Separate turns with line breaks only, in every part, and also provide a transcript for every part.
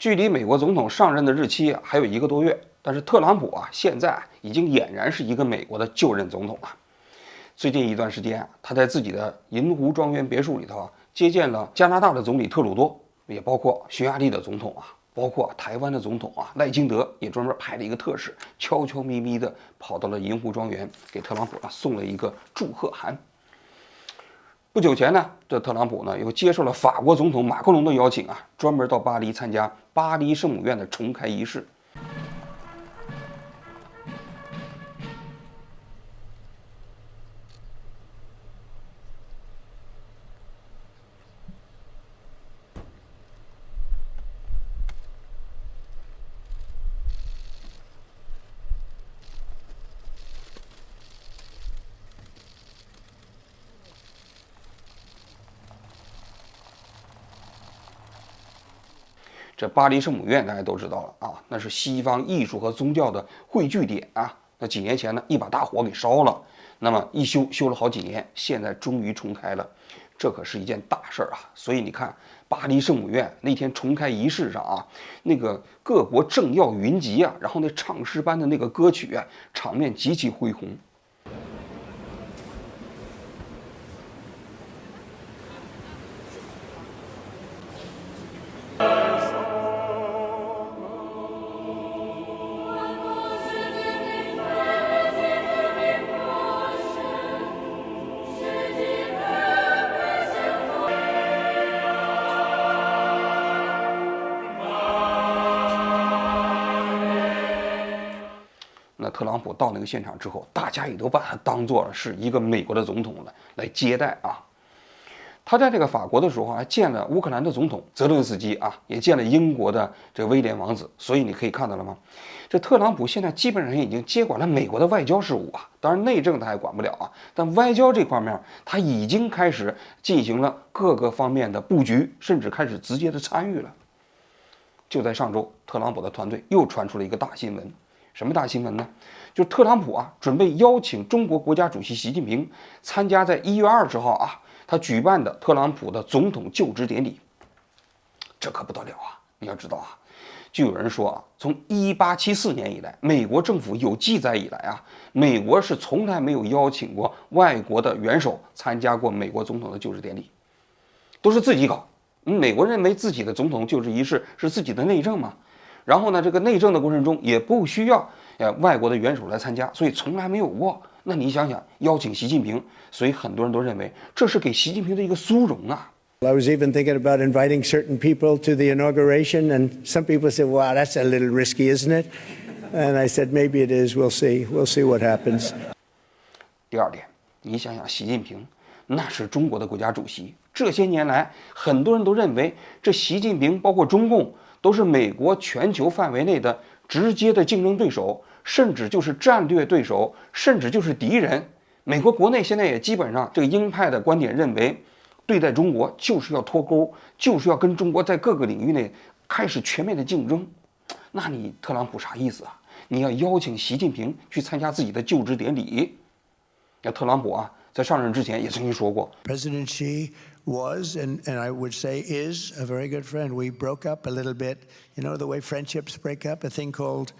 距离美国总统上任的日期还有1个多月，但是特朗普现在已经俨然是一个美国的就任总统了。最近一段时间他在自己的银湖庄园别墅里头接见了加拿大的总理特鲁多，也包括匈牙利的总统包括台湾的总统赖清德也专门派了一个特使，悄悄咪咪的跑到了银湖庄园，给特朗普送了一个祝贺函。不久前呢，这特朗普呢又接受了法国总统马克龙的邀请专门到巴黎参加巴黎圣母院的重开仪式。这巴黎圣母院大家都知道了那是西方艺术和宗教的汇聚点那几年前呢，一把大火给烧了，那么一修了好几年，现在终于重开了，这可是一件大事所以你看，巴黎圣母院那天重开仪式上那个各国政要云集然后那唱诗班的那个歌曲场面极其恢宏。那特朗普到那个现场之后，大家也都把他当做是一个美国的总统来接待他在这个法国的时候还见了乌克兰的总统泽伦斯基也见了英国的这个威廉王子。所以你可以看到了吗？这特朗普现在基本上已经接管了美国的外交事务当然内政他还管不了但外交这方面他已经开始进行了各个方面的布局，甚至开始直接的参与了。就在上周，特朗普的团队又传出了一个大新闻。什么大新闻呢？就特朗普准备邀请中国国家主席习近平参加在1月20号他举办的特朗普的总统就职典礼。这可不得了你要知道就有人说从1874年以来，美国政府有记载以来美国是从来没有邀请过外国的元首参加过美国总统的就职典礼，都是自己搞。美国认为自己的总统就职仪式是自己的内政嘛，然后呢，这个内政的过程中也不需要外国的元首来参加，所以从来没有过。那你想想，邀请习近平，所以很多人都认为这是给习近平的一个殊荣
I was even thinking about inviting certain people to the inauguration, and some people said, "Wow, that's a little risky, isn't it?" And I said, "Maybe it is. We'll see. We'll see what happens."
第二点，你想想，习近平那是中国的国家主席，这些年来，很多人都认为这习近平包括中共都是美国全球范围内的直接的竞争对手，甚至就是战略对手，甚至就是敌人。美国国内现在也基本上这个鹰派的观点认为，对待中国就是要脱钩，就是要跟中国在各个领域内开始全面的竞争。那你特朗普啥意思你要邀请习近平去参加自己的就职典礼。那特朗普在上任之前也曾经说过
President Xi was, and I would say is, a very good friend. We broke up a little bit. You know the way friendships break up? A thing called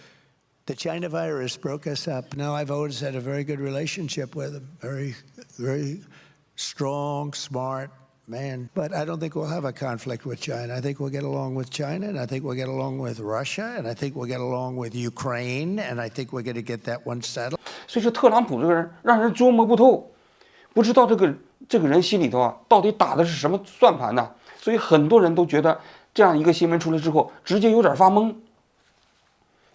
the China virus broke us up. Now, I've always had a very good relationship with him. Very, very strong, smart man. But I don't think we'll have a conflict with China. I think we'll get along with China, and I think we'll get along with Russia, and I think we'll get along with Ukraine, and I think we're going to get that one settled.
所以说，特朗普这个人让人捉摸不透，不知道这个人心里头到底打的是什么算盘呢？所以很多人都觉得这样一个新闻出来之后，直接有点发懵。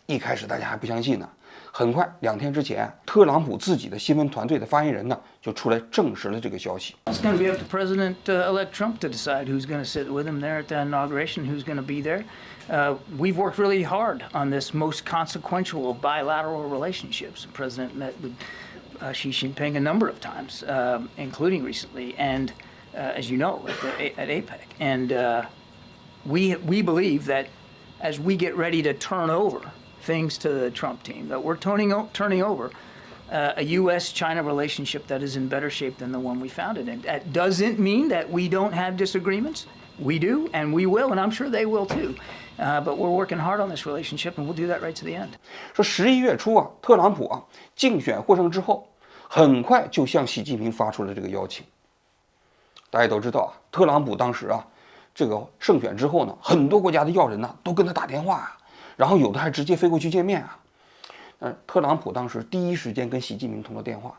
一开始大家还不相信呢，很快2天之前，特朗普自己的新闻团队的发言人呢就出来证实了这个消息。
It's going to be up to President-elect Trump to decide who's going to sit with him there at the inauguration, who's going to be there. We've worked really hard on this most consequential of bilateral relationships. The president met with Xi Jinping a number of times, including recently, and as you know, at APEC. And we believe that as we get ready to turn over things to the Trump team, that we're turning over a U.S.-China relationship that is in better shape than the one we founded. And that doesn't mean that we don't have disagreements. We do, and we will, and I'm sure they will too. But we're working hard on this relationship, and we'll do that right to the end.
说11月初啊，特朗普啊竞选获胜之后，很快就向习近平发出了这个邀请。大家都知道啊，特朗普当时啊这个胜选之后呢，很多国家的要人呢都跟他打电话啊，然后有的还直接飞过去见面啊。特朗普当时第一时间跟习近平通了电话。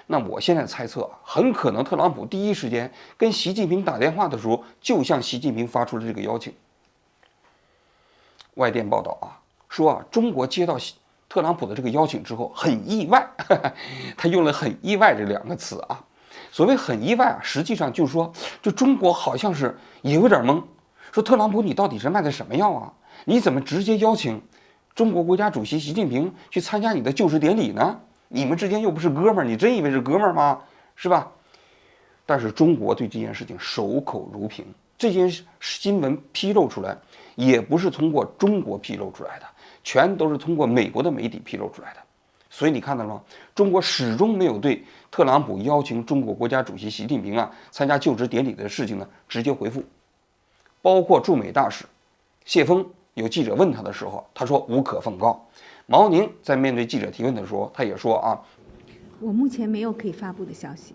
那我现在猜测，很可能特朗普第一时间跟习近平打电话的时候，就向习近平发出了这个邀请。外电报道啊，说啊，中国接到特朗普的这个邀请之后，很意外，他用了“很意外”这2个词啊。所谓很意外啊，实际上就是说，这中国好像是也有点懵，说特朗普你到底是卖的什么药啊？你怎么直接邀请中国国家主席习近平去参加你的就职典礼呢？你们之间又不是哥们儿，你真以为是哥们儿吗？是吧？但是中国对这件事情守口如瓶，这件新闻披露出来，也不是通过中国披露出来的，全都是通过美国的媒体披露出来的。所以你看到了吗？中国始终没有对特朗普邀请中国国家主席习近平啊参加就职典礼的事情呢直接回复。包括驻美大使谢锋，有记者问他的时候，他说无可奉告。毛宁在面对记者提问的时候，他也说啊，
我目前没有可以发布的消息。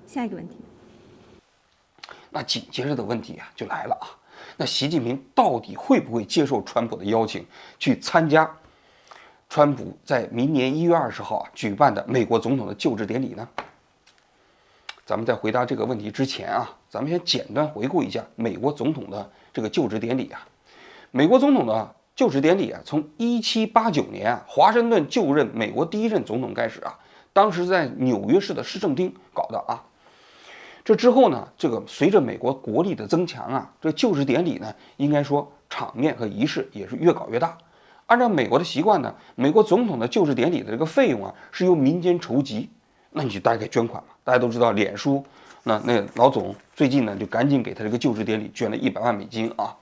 下一个问题。
那紧接着的问题啊就来了啊，那习近平到底会不会接受川普的邀请，去参加川普在明年1月20号举办的美国总统的就职典礼呢？咱们在回答这个问题之前啊，咱们先简单回顾一下美国总统的这个就职典礼啊。美国总统的就职典礼啊，从1789年啊华盛顿就任美国第1任总统开始啊，当时在纽约市的市政厅搞的啊。这之后呢，这个随着美国国力的增强啊，这就职典礼呢，应该说场面和仪式也是越搞越大。按照美国的习惯呢，美国总统的就职典礼的这个费用啊，是由民间筹集，那你就大概捐款嘛。大家都知道，脸书那老总最近呢，就赶紧给他这个就职典礼捐了100万美金啊。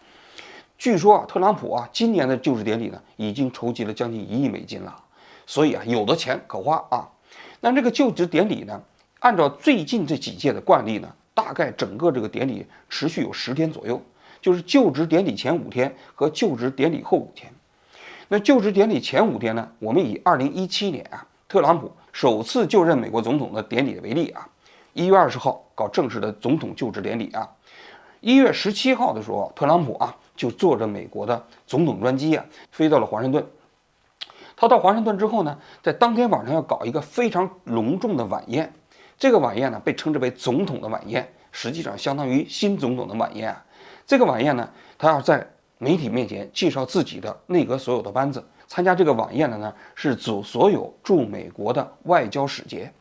据说啊，特朗普啊，今年的就职典礼呢，已经筹集了将近1亿美金了。所以啊，有的钱可花啊。那这个就职典礼呢，按照最近这几届的惯例呢，大概整个这个典礼持续有10天左右，就是就职典礼前5天和就职典礼后5天。那就职典礼前5天呢，我们以2017年啊，特朗普首次就任美国总统的典礼为例啊，1月20号搞正式的总统就职典礼啊，1月17号的时候，特朗普啊就坐着美国的总统专机啊，飞到了华盛顿。他到华盛顿之后呢，在当天晚上要搞一个非常隆重的晚宴。这个晚宴呢，被称之为总统的晚宴，实际上相当于新总统的晚宴啊。这个晚宴呢，他要在媒体面前介绍自己的内阁所有的班子。参加这个晚宴的呢，是所有驻美国的外交使节，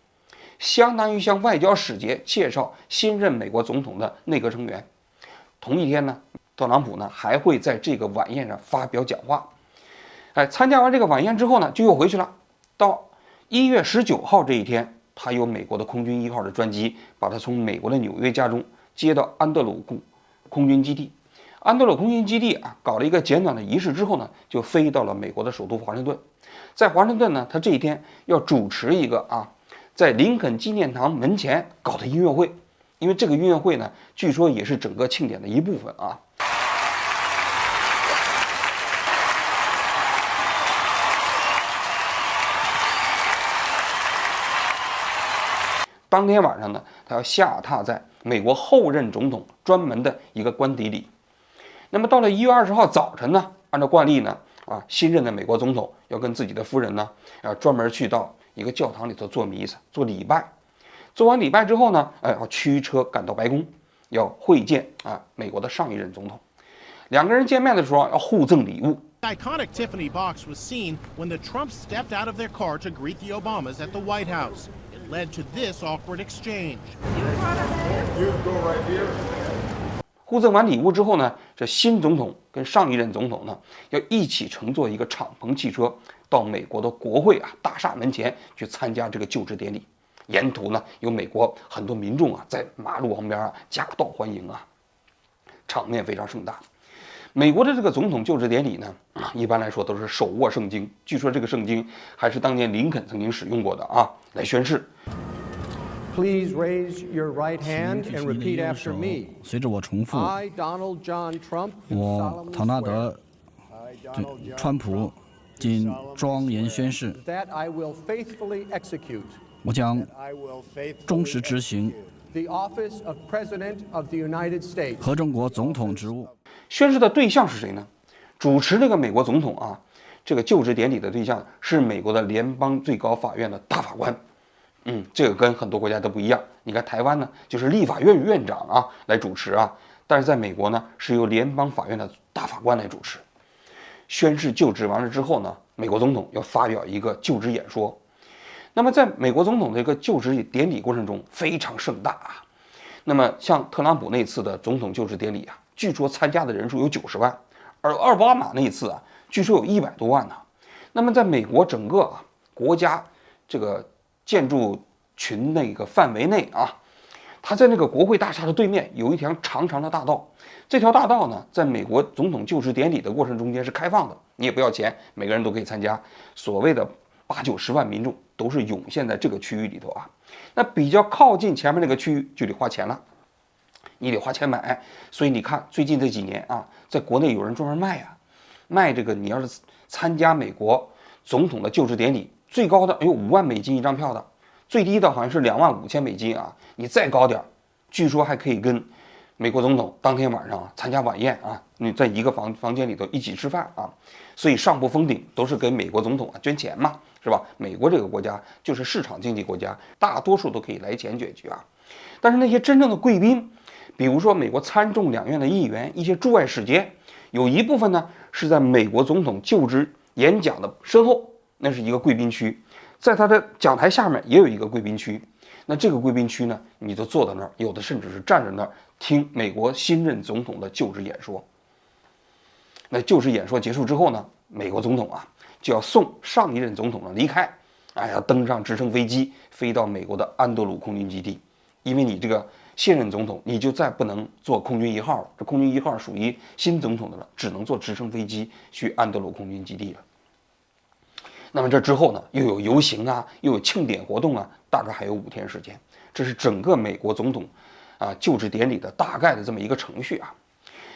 相当于向外交使节介绍新任美国总统的内阁成员。同一天呢，特朗普呢还会在这个晚宴上发表讲话。参加完这个晚宴之后呢，就又回去了。到1月19号这一天，他由美国的空军1号的专机把他从美国的纽约家中接到安德鲁空军基地。安德鲁空军基地啊，搞了一个简短的仪式之后呢，就飞到了美国的首都华盛顿。在华盛顿呢，他这一天要主持一个在林肯纪念堂门前搞的音乐会，因为这个音乐会呢，据说也是整个庆典的一部分啊。当天晚上呢，他要下榻在美国后任总统专门的一个官邸里。那么到了1月20号早晨呢，按照惯例呢，新任的美国总统要跟自己的夫人呢，要专门去到一个教堂里头做弥撒、做礼拜。做完礼拜之后呢，要驱车赶到白宫，要会见美国的上一任总统。两个人见面的时候要互赠礼物。
Iconic Tiffany box was seen when the Trumps stepped out of their car to greet the Obamas at the White House. It led to this awkward exchange.
互赠完礼物之后呢，这新总统跟上一任总统呢，要一起乘坐一个敞篷汽车到美国的国会大厦门前去参加这个就职典礼。沿途呢，有美国很多民众在马路旁边夹道欢迎场面非常盛大。美国的这个总统就职典礼呢，一般来说都是手握圣经，据说这个圣经还是当年林肯曾经使用过的啊，来宣誓。
Please raise your right hand and repeat after me.
随着我重复，
I, Donald John Trump, do
我
solemnly
唐纳
swear
德·川普谨庄严宣誓，
that I will faithfully execute
我将
I will faithfully
忠实执行
the office of President of the United States
和中国总统职务。
宣誓的对象是谁呢？主持这个美国总统啊，这个就职典礼的对象是美国的联邦最高法院的大法官。这个跟很多国家都不一样。你看台湾呢，就是立法院院长啊来主持啊，但是在美国呢，是由联邦法院的大法官来主持。宣誓就职完了之后呢，美国总统要发表一个就职演说。那么在美国总统这个就职典礼过程中非常盛大啊。那么像特朗普那次的总统就职典礼啊，据说参加的人数有90万，而奥巴马那一次啊，据说有100多万呢。那么在美国整个国家这个建筑群那个范围内啊，它在那个国会大厦的对面有一条长长的大道。这条大道呢，在美国总统就职典礼的过程中间是开放的，你也不要钱，每个人都可以参加。所谓的80-90万民众都是涌现在这个区域里头啊。那比较靠近前面那个区域就得花钱了，你得花钱买。所以你看最近这几年啊，在国内有人专门卖这个，你要是参加美国总统的就职典礼，最高的有5万美金一张票的，最低的好像是25000美金啊。你再高点，据说还可以跟美国总统当天晚上参加晚宴啊，你在一个房间里头一起吃饭啊。所以上不封顶都是给美国总统捐钱嘛，是吧？美国这个国家就是市场经济国家，大多数都可以来钱解决啊。但是那些真正的贵宾，比如说美国参众两院的议员，一些驻外使节，有一部分呢是在美国总统就职演讲的身后，那是一个贵宾区，在他的讲台下面也有一个贵宾区。那这个贵宾区呢，你就坐在那儿，有的甚至是站在那儿听美国新任总统的就职演说。那就职演说结束之后呢，美国总统啊就要送上一任总统的离开，要登上直升飞机飞到美国的安德鲁空军基地，因为你这个现任总统你就再不能坐空军1号了，这空军1号属于新总统的了，只能坐直升飞机去安德鲁空军基地了。那么这之后呢，又有游行啊，又有庆典活动啊，大概还有5天时间。这是整个美国总统就职典礼的大概的这么一个程序啊。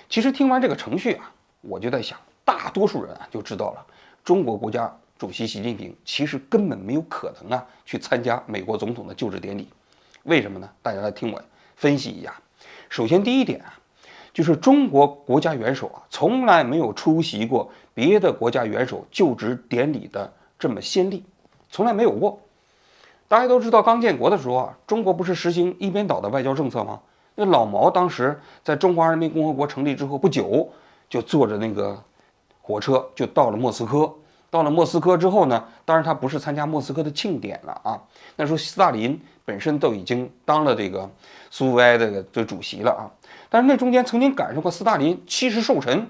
其实听完这个程序啊，我就在想，大多数人就知道了，中国国家主席习近平其实根本没有可能去参加美国总统的就职典礼。为什么呢？大家来听我分析一下。首先第一点就是中国国家元首从来没有出席过别的国家元首就职典礼的这么先例，从来没有过。大家都知道，刚建国的时候中国不是实行一边倒的外交政策吗？那老毛当时在中华人民共和国成立之后不久，就坐着那个火车就到了莫斯科。到了莫斯科之后呢，当然他不是参加莫斯科的庆典了那时候斯大林本身都已经当了这个苏维埃的主席了但是那中间曾经赶上过斯大林70寿辰，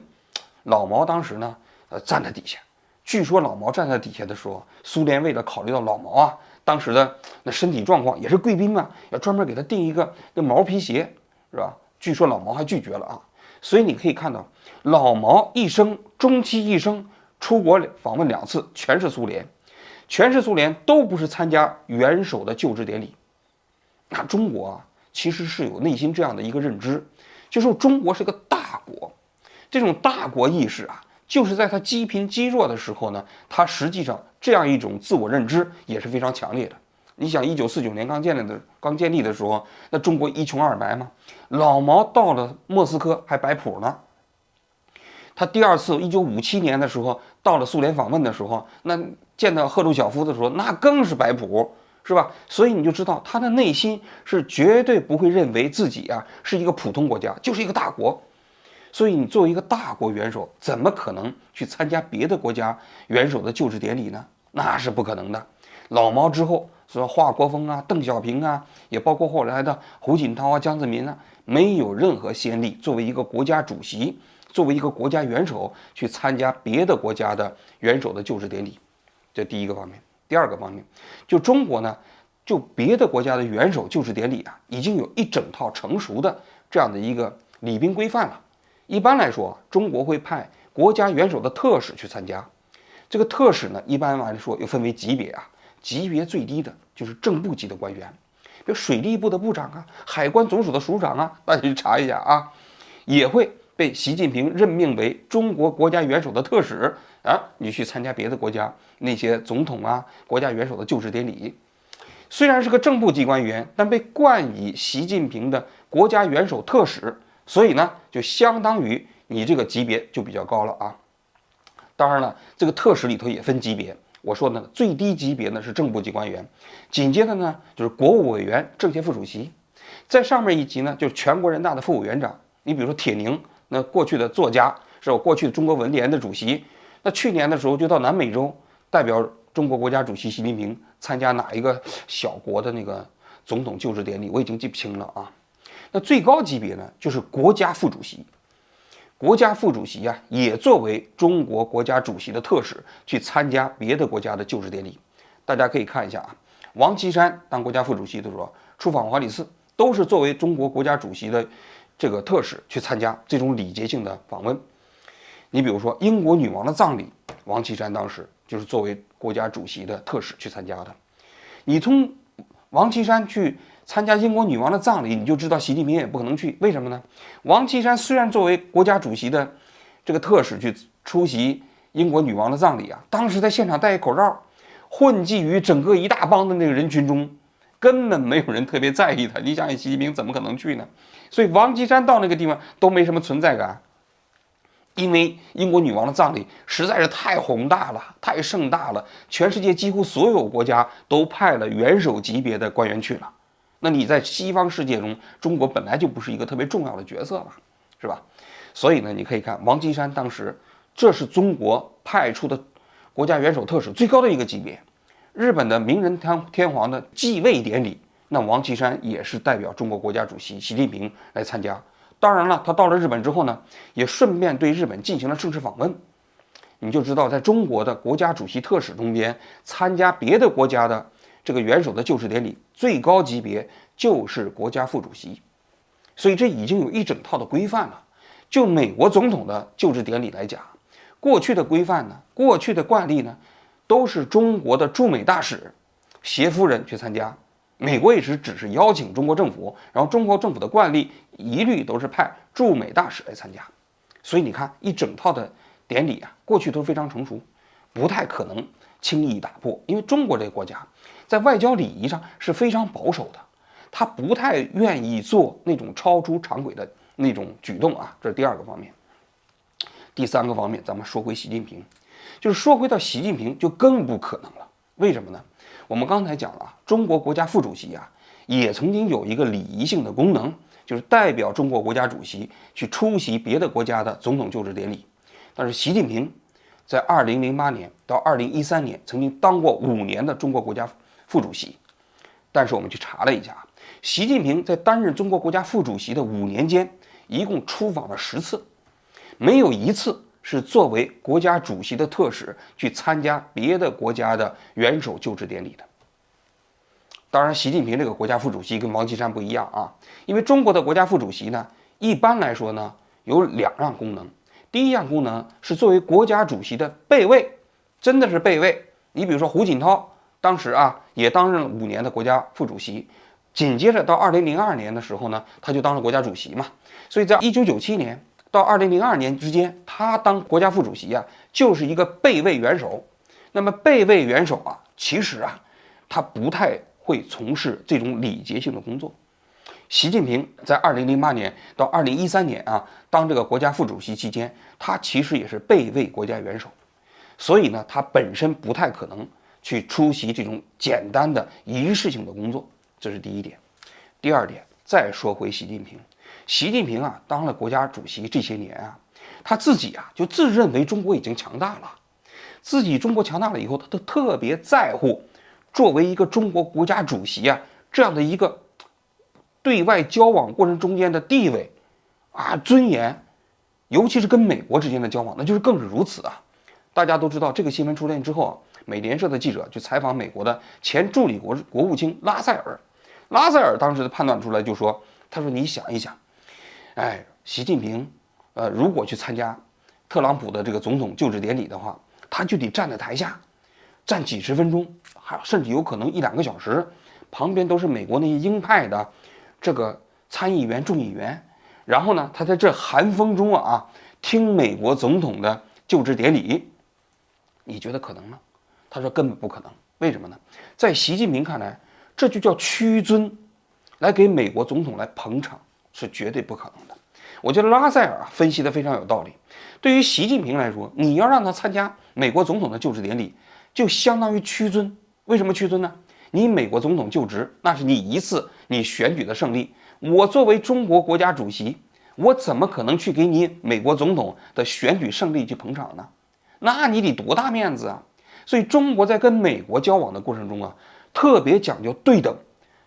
老毛当时呢站在底下。据说老毛站在底下的时候，苏联为了考虑到老毛当时的那身体状况，也是贵宾嘛，要专门给他订一个那毛皮鞋，是吧？据说老毛还拒绝了所以你可以看到，老毛一生终其一生出国访问2次，全是苏联，都不是参加元首的就职典礼。那中国其实是有内心这样的一个认知，就是中国是个大国，这种大国意识就是在他积贫积弱的时候呢，他实际上这样一种自我认知也是非常强烈的。你想1949年刚建立的时候，那中国一穷二白嘛，老毛到了莫斯科还摆谱呢。他第2次1957年的时候到了苏联访问的时候，那见到赫鲁晓夫的时候，那更是摆谱，是吧？所以你就知道他的内心是绝对不会认为自己是一个普通国家，就是一个大国。所以你作为一个大国元首，怎么可能去参加别的国家元首的就职典礼呢？那是不可能的。老毛之后，说华国锋邓小平也包括后来的胡锦涛江泽民没有任何先例，作为一个国家主席，作为一个国家元首去参加别的国家的元首的就职典礼。这第一个方面。第二个方面，就中国呢，就别的国家的元首就职典礼已经有一整套成熟的这样的一个礼宾规范了。一般来说，中国会派国家元首的特使去参加。这个特使呢，一般来说又分为级别啊，级别最低的就是正部级的官员，比如水利部的部长啊，海关总署的署长啊，大家去查一下啊，也会被习近平任命为中国国家元首的特使啊，你去参加别的国家那些总统啊、国家元首的就职典礼。虽然是个正部级官员，但被冠以习近平的国家元首特使，所以呢，就相当于你这个级别就比较高了啊。当然了，这个特使里头也分级别。我说呢，最低级别呢是正部级官员，紧接着呢就是国务委员、政协副主席，在上面一级呢就是全国人大的副委员长。你比如说铁凝，那过去的作家，是我过去的中国文联的主席，那去年的时候就到南美洲代表中国国家主席习近平参加哪一个小国的那个总统就职典礼，我已经记不清了啊。那最高级别呢就是国家副主席。国家副主席啊，也作为中国国家主席的特使去参加别的国家的就职典礼。大家可以看一下啊，王岐山当国家副主席的时候出访华里寺，都是作为中国国家主席的这个特使去参加这种礼节性的访问。你比如说英国女王的葬礼，王岐山当时就是作为国家主席的特使去参加的。你从王岐山去参加英国女王的葬礼，你就知道习近平也不可能去。为什么呢？王岐山虽然作为国家主席的这个特使去出席英国女王的葬礼啊，当时在现场戴一口罩，混迹于整个一大帮的那个人群中，根本没有人特别在意他。你想想，习近平怎么可能去呢？所以王岐山到那个地方都没什么存在感，因为英国女王的葬礼实在是太宏大了，太盛大了，全世界几乎所有国家都派了元首级别的官员去了。那你在西方世界中，中国本来就不是一个特别重要的角色嘛，是吧？所以呢，你可以看王岐山当时，这是中国派出的国家元首特使最高的一个级别。日本的明仁天皇的继位典礼，那王岐山也是代表中国国家主席习近平来参加。当然了，他到了日本之后呢，也顺便对日本进行了正式访问。你就知道，在中国的国家主席特使中间，参加别的国家的这个元首的就职典礼，最高级别就是国家副主席。所以这已经有一整套的规范了。就美国总统的就职典礼来讲，过去的规范呢，过去的惯例呢，都是中国的驻美大使、协夫人去参加。美国也只是邀请中国政府，然后中国政府的惯例一律都是派驻美大使来参加。所以你看，一整套的典礼啊，过去都非常成熟，不太可能轻易打破。因为中国这个国家在外交礼仪上是非常保守的，他不太愿意做那种超出常轨的那种举动啊，这是第二个方面。第三个方面，咱们说回习近平，就是说回到习近平就更不可能了。为什么呢？我们刚才讲了，中国国家副主席啊，也曾经有一个礼仪性的功能，就是代表中国国家主席去出席别的国家的总统就职典礼。但是习近平在2008年到2013年曾经当过5年的中国国家副主席，但是我们去查了一下，习近平在担任中国国家副主席的5年间，一共出访了10次，没有一次是作为国家主席的特使去参加别的国家的元首就职典礼的。当然，习近平这个国家副主席跟王岐山不一样啊，因为中国的国家副主席呢，一般来说呢有2样功能。第一样功能是作为国家主席的备位，真的是备位。你比如说胡锦涛当时啊也担任了5年的国家副主席，紧接着到2002年的时候呢，他就当了国家主席嘛。所以在1997年到2002年之间，他当国家副主席啊，就是一个备位元首。那么备位元首啊，其实啊，他不太会从事这种礼节性的工作。习近平在2008年到2013年啊，当这个国家副主席期间，他其实也是备位国家元首，所以呢，他本身不太可能去出席这种简单的仪式性的工作，这是第一点。第二点，再说回习近平。习近平啊，当了国家主席这些年啊，他自己啊就自认为中国已经强大了，自己中国强大了以后，他都特别在乎作为一个中国国家主席啊这样的一个对外交往过程中间的地位啊尊严，尤其是跟美国之间的交往，那就是更是如此啊。大家都知道这个新闻出现之后啊，美联社的记者去采访美国的前助理国务卿拉塞尔，拉塞尔当时的判断出来就说，他说你想一想。习近平如果去参加特朗普的这个总统就职典礼的话，他就得站在台下，站几十分钟，甚至有可能1-2个小时，旁边都是美国那些鹰派的这个参议员、众议员，然后呢，他在这寒风中听美国总统的就职典礼，你觉得可能吗？他说根本不可能。为什么呢？在习近平看来，这就叫屈尊，来给美国总统来捧场，是绝对不可能的。我觉得拉塞尔分析的非常有道理。对于习近平来说，你要让他参加美国总统的就职典礼，就相当于屈尊。为什么屈尊呢？你美国总统就职，那是你一次你选举的胜利。我作为中国国家主席，我怎么可能去给你美国总统的选举胜利去捧场呢？那你得多大面子啊！所以中国在跟美国交往的过程中特别讲究对等，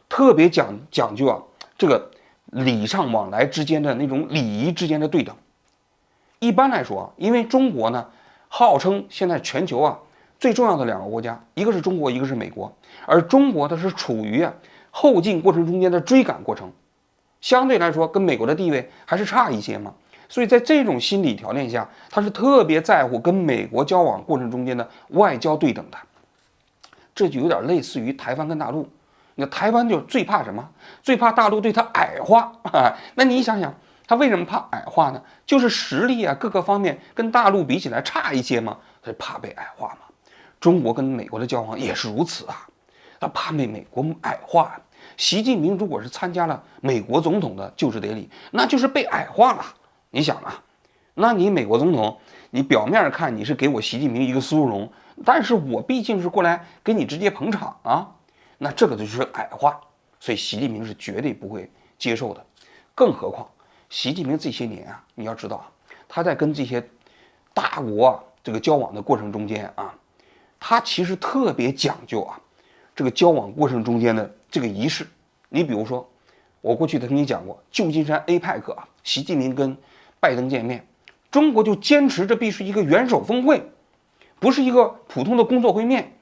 特别讲究这个礼尚往来之间的那种礼仪之间的对等。一般来说因为中国呢，号称现在全球最重要的2个国家，一个是中国，一个是美国，而中国它是处于后进过程中间的追赶过程，相对来说跟美国的地位还是差一些嘛。所以在这种心理条件下，他是特别在乎跟美国交往过程中间的外交对等的。这就有点类似于台湾跟大陆，那台湾就最怕什么？最怕大陆对他矮化那你想想，他为什么怕矮化呢？就是实力各个方面跟大陆比起来差一些嘛，他就怕被矮化嘛。中国跟美国的交往也是如此他怕被美国矮化。习近平如果是参加了美国总统的就职典礼，那就是被矮化了。你想那你美国总统，你表面看你是给我习近平一个殊荣，但是我毕竟是过来给你直接捧场那这个就是矮化，所以习近平是绝对不会接受的。更何况习近平这些年你要知道他在跟这些大国这个交往的过程中间他其实特别讲究这个交往过程中间的这个仪式。你比如说，我过去跟你讲过，旧金山 APEC 习近平跟拜登见面，中国就坚持这必须一个元首峰会，不是一个普通的工作会面。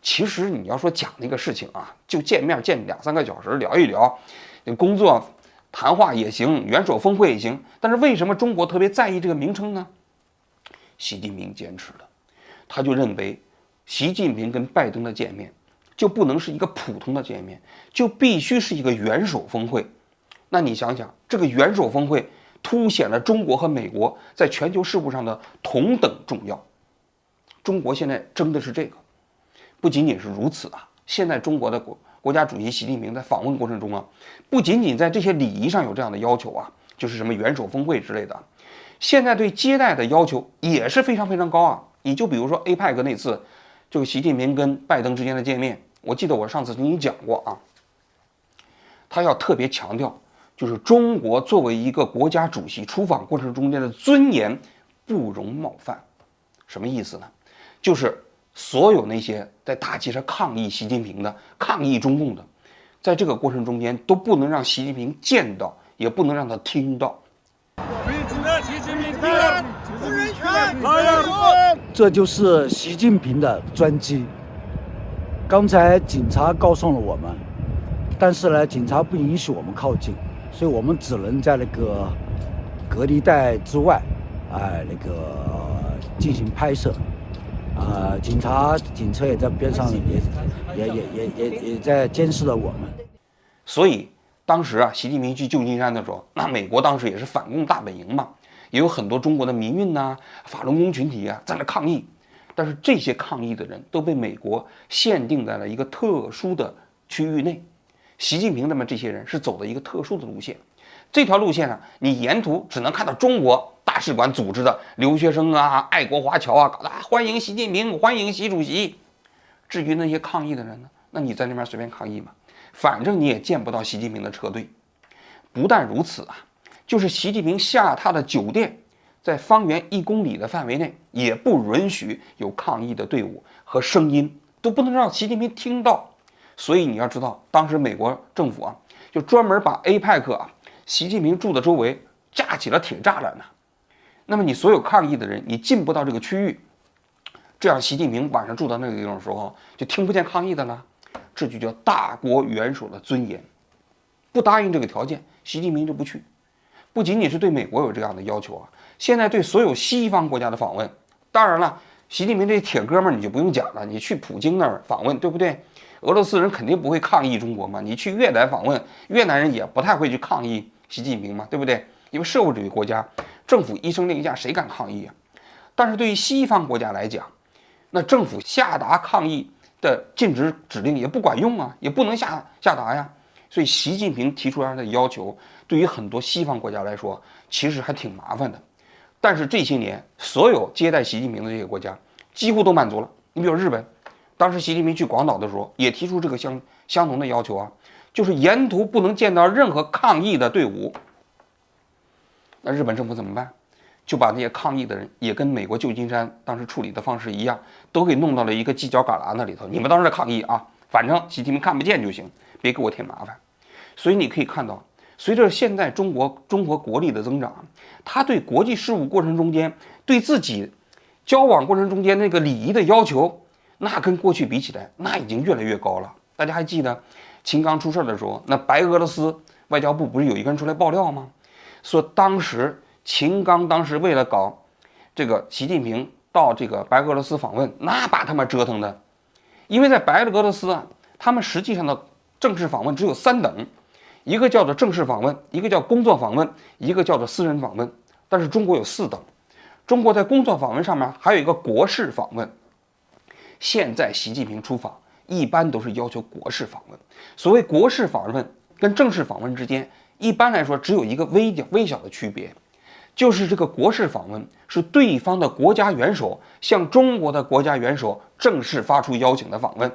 其实你要说讲那个事情就见面见2-3个小时聊一聊，工作谈话也行，元首峰会也行。但是为什么中国特别在意这个名称呢？习近平坚持的，他就认为习近平跟拜登的见面就不能是一个普通的见面，就必须是一个元首峰会。那你想想，这个元首峰会凸显了中国和美国在全球事务上的同等重要。中国现在争的是这个。不仅仅是如此现在中国的国家主席习近平在访问过程中不仅仅在这些礼仪上有这样的要求就是什么元首峰会之类的，现在对接待的要求也是非常非常高你就比如说 APEC 那次这个习近平跟拜登之间的见面，我记得我上次跟你讲过他要特别强调，就是中国作为一个国家主席出访过程中间的尊严不容冒犯。什么意思呢？就是所有那些在大街上抗议习近平的、抗议中共的，在这个过程中间都不能让习近平见到，也不能让他听到。
这就是习近平的专机。刚才警察告诉了我们，但是呢，警察不允许我们靠近，所以我们只能在那个隔离带之外，进行拍摄。警车也在边上，也在监视着我们。
所以当时习近平去旧金山的时候，那美国当时也是反共大本营嘛，也有很多中国的民运法轮功群体在那抗议。但是这些抗议的人都被美国限定在了一个特殊的区域内。习近平他们这些人是走的一个特殊的路线，这条路线你沿途只能看到中国大使馆组织的留学生爱国华侨搞的欢迎习近平，欢迎习主席。至于那些抗议的人呢，那你在那边随便抗议嘛，反正你也见不到习近平的车队。不但如此就是习近平下榻的酒店，在方圆1公里的范围内也不允许有抗议的队伍和声音，都不能让习近平听到。所以你要知道，当时美国政府就专门把 APEC 习近平住的周围架起了铁栅栏那么你所有抗议的人，你进不到这个区域，这样习近平晚上住到那个地方的时候，就听不见抗议的了。这就叫大国元首的尊严。不答应这个条件，习近平就不去。不仅仅是对美国有这样的要求啊，现在对所有西方国家的访问，当然了，习近平这铁哥们儿你就不用讲了，你去普京那儿访问，对不对？俄罗斯人肯定不会抗议中国嘛，你去越南访问，越南人也不太会去抗议习近平嘛，对不对？因为社会主义国家，政府一声令下，谁敢抗议啊？但是对于西方国家来讲，那政府下达抗议的禁止指令也不管用啊，也不能下达呀。所以习近平提出来的要求，对于很多西方国家来说，其实还挺麻烦的。但是这些年，所有接待习近平的这些国家，几乎都满足了。你比如日本，当时习近平去广岛的时候，也提出这个相同的要求啊，就是沿途不能见到任何抗议的队伍。那日本政府怎么办？就把那些抗议的人也跟美国旧金山当时处理的方式一样，都给弄到了一个犄角旮旯那里头。你们当时在抗议啊，反正习近平看不见就行，别给我添麻烦。所以你可以看到，随着现在中国国力的增长，他对国际事务过程中间，对自己交往过程中间那个礼仪的要求，那跟过去比起来，那已经越来越高了。大家还记得秦刚出事的时候，那白俄罗斯外交部不是有一个人出来爆料吗？说当时秦刚当时为了搞这个习近平到这个白俄罗斯访问，那把他们折腾的，因为在白俄罗斯啊，他们实际上的正式访问只有3等，一个叫做正式访问，一个叫工作访问，一个叫做私人访问。但是中国有4等，中国在工作访问上面还有一个国事访问。现在习近平出访一般都是要求国事访问，所谓国事访问跟正式访问之间，一般来说只有一个微小的区别，就是这个国事访问是对方的国家元首向中国的国家元首正式发出邀请的访问，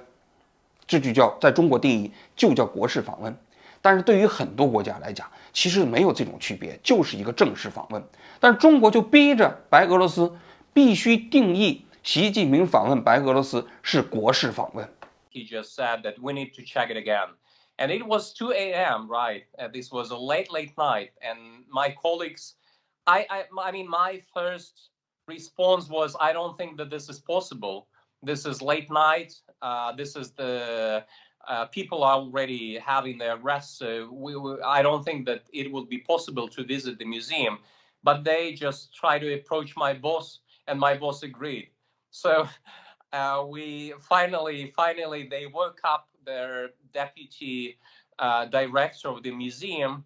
这就叫在中国定义就叫国事访问。但是对于很多国家来讲，其实没有这种区别，就是一个正式访问。但是中国就逼着白俄罗斯必须定义习近平访问白俄罗斯是国事访问。
He just said that we need to check it again. And it was 2 a.m., right? This was a late night. And my colleagues, I mean, my first response was, I don't think that this is possible. This is late night. This is the people are already having their rest. So I don't think that it would be possible to visit the museum. But they just tried to approach my boss, and my boss agreed. So we finally they woke up their deputy director of the museum,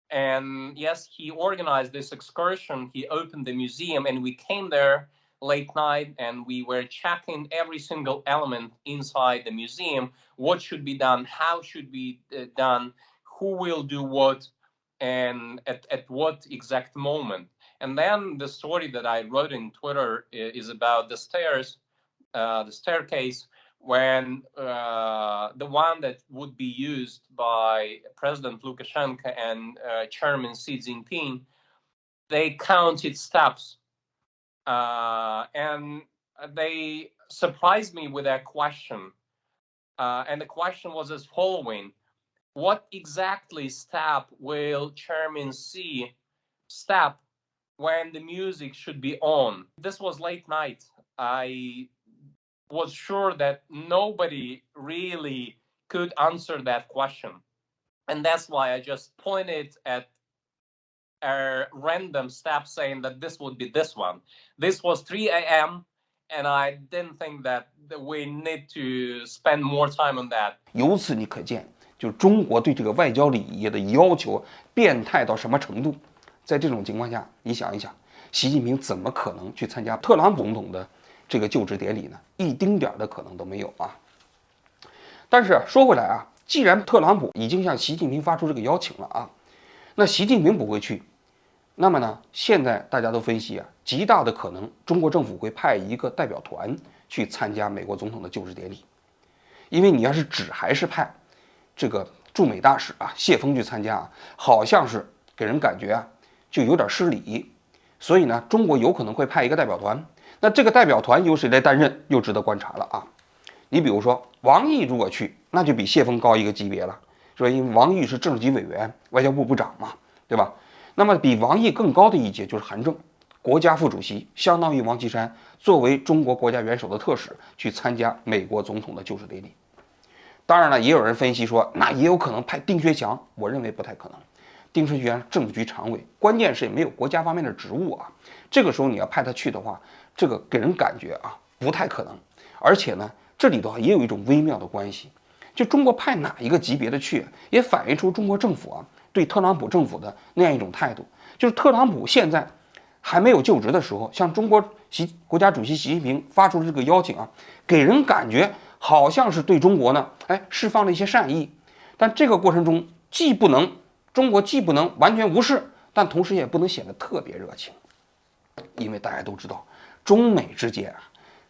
and yes, he organized this excursion. He opened the museum, and we came there late night, and we were checking every single element inside the museum. What should be done? How should be done? Who will do what? And at what exact moment? And then the story that I wrote in Twitter is about the staircase, when the one that would be used by President Lukashenko and Chairman Xi Jinping, they counted steps, and they surprised me with that question. And the question was as following: what exactly step will Chairman Xi step when the music should be on? This was late night. I was sure that nobody really could answer that question. And that's why I just pointed at a random step saying that this would be this one. This was 3 a.m. and I didn't think that we need to spend more time on that.
由此你可见，就中国对这个外交礼仪的要求变态到什么程度。在这种情况下，你想一想，习近平怎么可能去参加特朗普总统的这个就职典礼呢？一丁点的可能都没有啊！但是说回来啊，既然特朗普已经向习近平发出这个邀请了啊，那习近平不会去，那么呢，现在大家都分析啊，极大的可能中国政府会派一个代表团去参加美国总统的就职典礼，因为你要是只还是派这个驻美大使啊谢峰去参加啊，好像是给人感觉啊就有点失礼，所以呢，中国有可能会派一个代表团。那这个代表团由谁来担任，又值得观察了啊！你比如说王毅如果去，那就比谢峰高一个级别了，是吧？因为王毅是政治局委员、外交部部长嘛，对吧？那么比王毅更高的一阶就是韩正，国家副主席，相当于王岐山，作为中国国家元首的特使去参加美国总统的就职典礼。当然了，也有人分析说，那也有可能派丁薛祥，我认为不太可能。丁顺元政治局常委，关键是也没有国家方面的职务啊。这个时候你要派他去的话，这个给人感觉啊不太可能。而且呢，这里头也有一种微妙的关系，就中国派哪一个级别的去，也反映出中国政府啊对特朗普政府的那样一种态度。就是特朗普现在还没有就职的时候，向中国国家主席习近平发出这个邀请啊，给人感觉好像是对中国呢，释放了一些善意。但这个过程中，中国既不能完全无视，但同时也不能显得特别热情，因为大家都知道，中美之间啊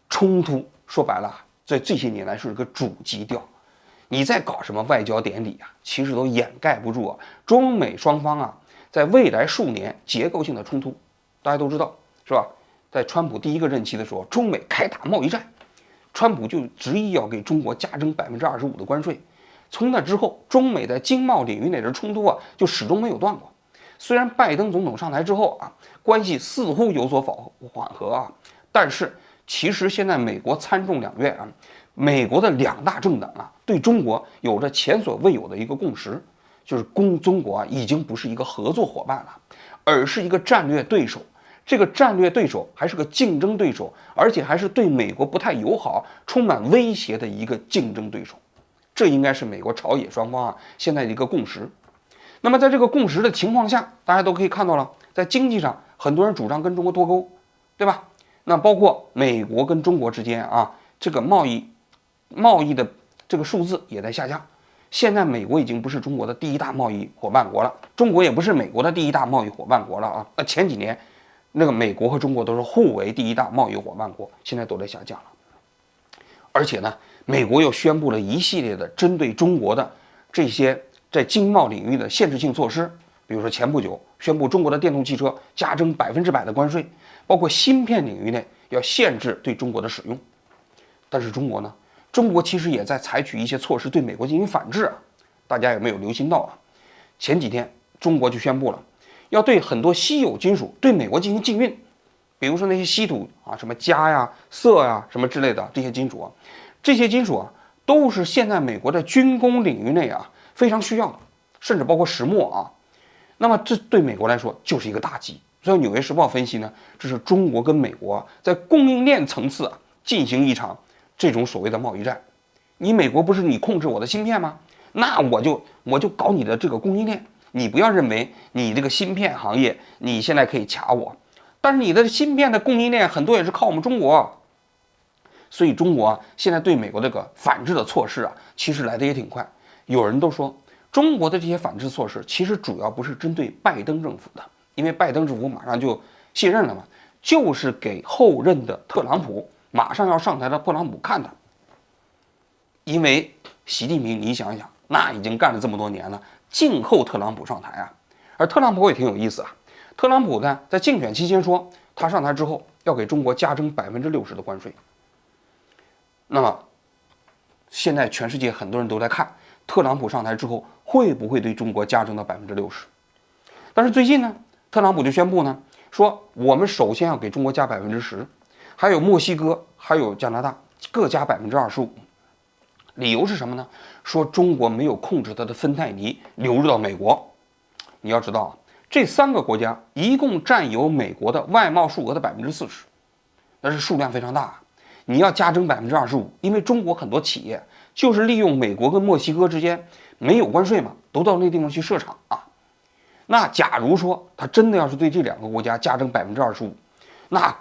冲突说白了，在这些年来是个主基调。你在搞什么外交典礼啊，其实都掩盖不住中美双方啊在未来数年结构性的冲突。大家都知道是吧？在川普第一个任期的时候，中美开打贸易战，川普就执意要给中国加征25%的关税。从那之后，中美在经贸领域内的冲突啊，就始终没有断过。虽然拜登总统上台之后啊，关系似乎有所缓和啊，但是其实现在美国参众两院啊，美国的2大政党啊，对中国有着前所未有的一个共识，就是中国啊已经不是一个合作伙伴了，而是一个战略对手。这个战略对手还是个竞争对手，而且还是对美国不太友好、充满威胁的一个竞争对手。这应该是美国朝野双方啊现在的一个共识。那么在这个共识的情况下，大家都可以看到了，在经济上很多人主张跟中国脱钩，对吧？那包括美国跟中国之间啊，这个贸易的这个数字也在下降。现在美国已经不是中国的第1大贸易伙伴国了，中国也不是美国的第1大贸易伙伴国了啊。那前几年那个美国和中国都是互为第1大贸易伙伴国，现在都在下降了。而且呢，美国又宣布了一系列的针对中国的这些在经贸领域的限制性措施，比如说前不久宣布中国的电动汽车加征100%的关税，包括芯片领域内要限制对中国的使用。但是中国呢，中国其实也在采取一些措施对美国进行反制啊。大家有没有留心到啊？前几天中国就宣布了，要对很多稀有金属对美国进行禁运，比如说那些稀土啊，什么镓呀、铯呀什么之类的这些金属啊，这些金属啊都是现在美国在军工领域内啊非常需要的，甚至包括石墨啊。那么这对美国来说就是一个打击。所以《纽约时报》分析呢，这是中国跟美国在供应链层次啊进行一场这种所谓的贸易战。你美国不是你控制我的芯片吗？那我就搞你的这个供应链。你不要认为你这个芯片行业你现在可以卡我，但是你的芯片的供应链很多也是靠我们中国。所以中国啊现在对美国这个反制的措施啊，其实来的也挺快。有人都说中国的这些反制措施其实主要不是针对拜登政府的，因为拜登政府马上就卸任了嘛，就是给后任的特朗普，马上要上台的特朗普看的。因为习近平你想想，那已经干了这么多年了，静候特朗普上台啊。而特朗普也挺有意思啊，特朗普呢在竞选期间说，他上台之后要给中国加征60%的关税。那么现在全世界很多人都在看特朗普上台之后会不会对中国加征到60%。但是最近呢，特朗普就宣布呢，说我们首先要给中国加10%，还有墨西哥还有加拿大各加25%。理由是什么呢？说中国没有控制它的芬太尼流入到美国。你要知道啊，这3个国家一共占有美国的外贸数额的40%，那是数量非常大。你要加征25%，因为中国很多企业就是利用美国跟墨西哥之间没有关税嘛，都到那地方去设厂啊。那假如说他真的要是对这2个国家加征25%，那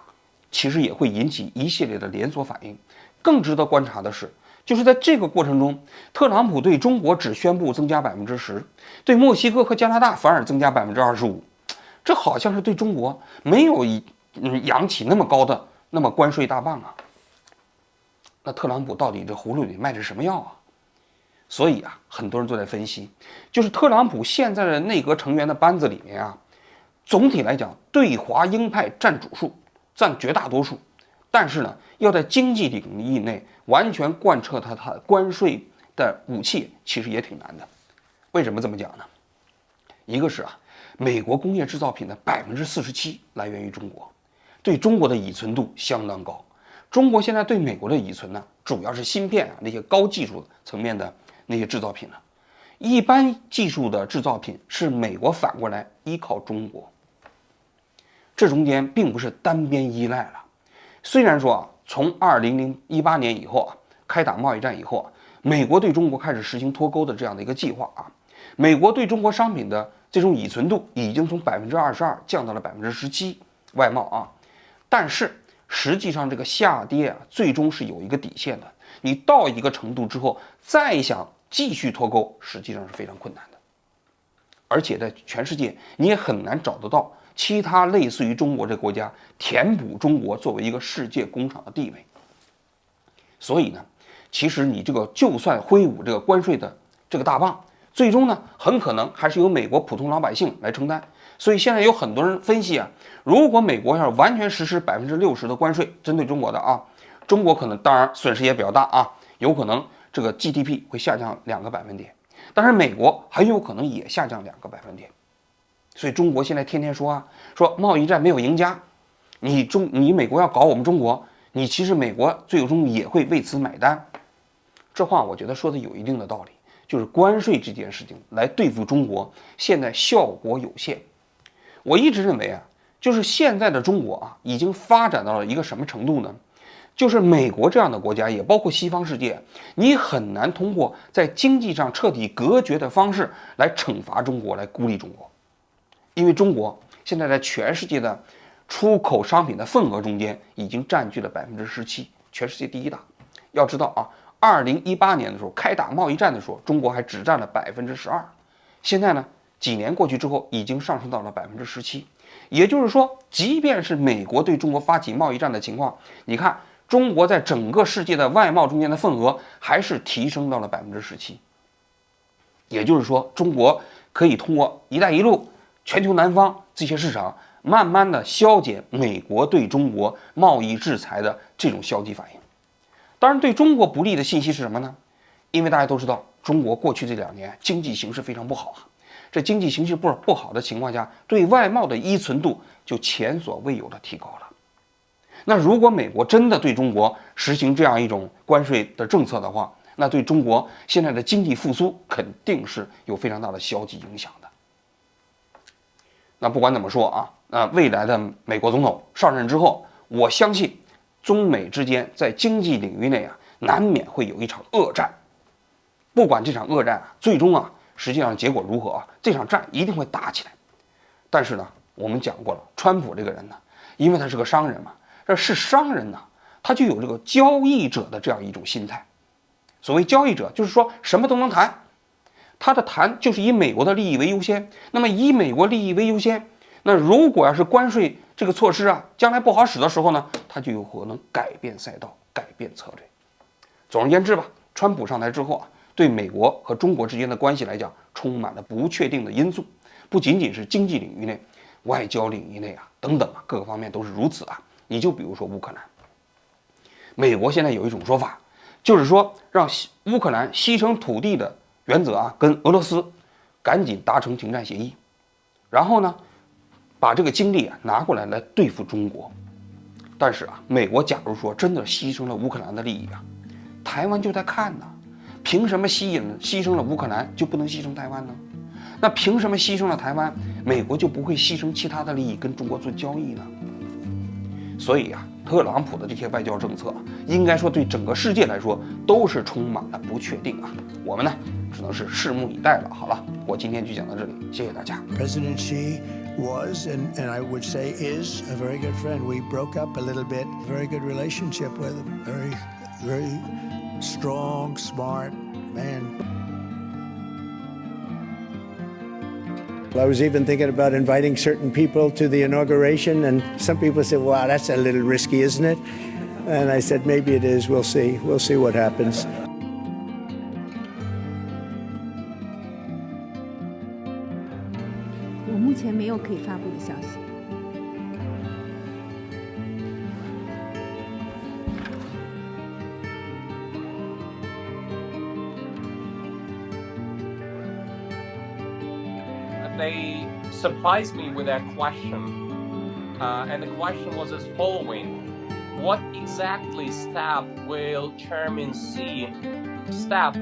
其实也会引起一系列的连锁反应。更值得观察的是，就是在这个过程中，特朗普对中国只宣布增加10%，对墨西哥和加拿大反而增加25%，这好像是对中国没有扬起那么高的那么关税大棒啊。那特朗普到底这葫芦里卖的什么药啊？所以啊，很多人都在分析，就是特朗普现在的内阁成员的班子里面啊，总体来讲，对华鹰派占主数，占绝大多数。但是呢，要在经济领域内完全贯彻它关税的武器，其实也挺难的。为什么这么讲呢？一个是啊，美国工业制造品的47%来源于中国，对中国的依存度相当高。中国现在对美国的依存呢，主要是芯片啊那些高技术层面的那些制造品呢。一般技术的制造品是美国反过来依靠中国。这中间并不是单边依赖了。虽然说啊，从2018年以后啊，开打贸易战以后啊，美国对中国开始实行脱钩的这样的一个计划啊，美国对中国商品的这种依存度已经从22%降到了17%外贸啊，但是实际上这个下跌啊，最终是有一个底线的。你到一个程度之后，再想继续脱钩，实际上是非常困难的。而且在全世界，你也很难找得到其他类似于中国这个国家填补中国作为一个世界工厂的地位。所以呢，其实你这个就算挥舞这个关税的这个大棒，最终呢，很可能还是由美国普通老百姓来承担。所以现在有很多人分析啊，如果美国要是完全实施60%的关税针对中国的啊，中国可能当然损失也比较大啊，有可能这个 GDP 会下降2个百分点，但是美国很有可能也下降2个百分点。所以中国现在天天说啊，说贸易战没有赢家，你美国要搞我们中国，你其实美国最终也会为此买单。这话我觉得说的有一定的道理，就是关税这件事情来对付中国，现在效果有限。我一直认为啊，就是现在的中国啊，已经发展到了一个什么程度呢？就是美国这样的国家，也包括西方世界，你很难通过在经济上彻底隔绝的方式来惩罚中国，来孤立中国。因为中国现在在全世界的出口商品的份额中间已经占据了17%，全世界第一大。要知道啊，2018年的时候开打贸易战的时候，中国还只占了12%，现在呢，几年过去之后，已经上升到了17%。也就是说，即便是美国对中国发起贸易战的情况，你看中国在整个世界的外贸中间的份额还是提升到了17%。也就是说，中国可以通过“一带一路”、全球南方这些市场，慢慢的消减美国对中国贸易制裁的这种消极反应。当然，对中国不利的信息是什么呢？因为大家都知道，中国过去这2年经济形势非常不好啊。这经济形势不好的情况下，对外贸的依存度就前所未有的提高了。那如果美国真的对中国实行这样一种关税的政策的话，那对中国现在的经济复苏肯定是有非常大的消极影响的。那不管怎么说啊，未来的美国总统上任之后，我相信中美之间在经济领域内啊，难免会有一场恶战。不管这场恶战最终实际上结果如何啊，这场战一定会打起来。但是呢，我们讲过了，川普这个人呢，因为他是个商人嘛，这是商人呢，他就有这个交易者的这样一种心态。所谓交易者，就是说什么都能谈，他的谈就是以美国的利益为优先。那么以美国利益为优先，那如果要是关税这个措施将来不好使的时候呢，他就有可能改变赛道，改变策略。总而言之吧，川普上台之后对美国和中国之间的关系来讲，充满了不确定的因素，不仅仅是经济领域内，外交领域内等等各个方面都是如此你就比如说乌克兰，美国现在有一种说法，就是说让乌克兰牺牲土地的原则跟俄罗斯赶紧达成停战协议，然后呢，把这个精力拿过来对付中国。但是美国假如说真的牺牲了乌克兰的利益台湾就在看呢。凭什么牺牲了乌克兰就不能牺牲台湾呢？那凭什么牺牲了台湾，美国就不会牺牲其他的利益跟中国做交易呢？所以特朗普的这些外交政策应该说对整个世界来说都是充满了不确定我们呢只能是拭目以待了。好了，我今天就讲到这里，谢谢大家。
President Xi was, and I would say is, a very good friend. We broke up a little bit. Very good relationship with him. Very, very strong, smart man. I was even thinking about inviting certain people to the inauguration, and some people said, wow, that's a little risky, isn't it? And I said, maybe it is. We'll see. We'll see what happens.
我目前没有可以发布的消息。
They surprised me with their question, and the question was as following: what exactly step will Chairman Xi step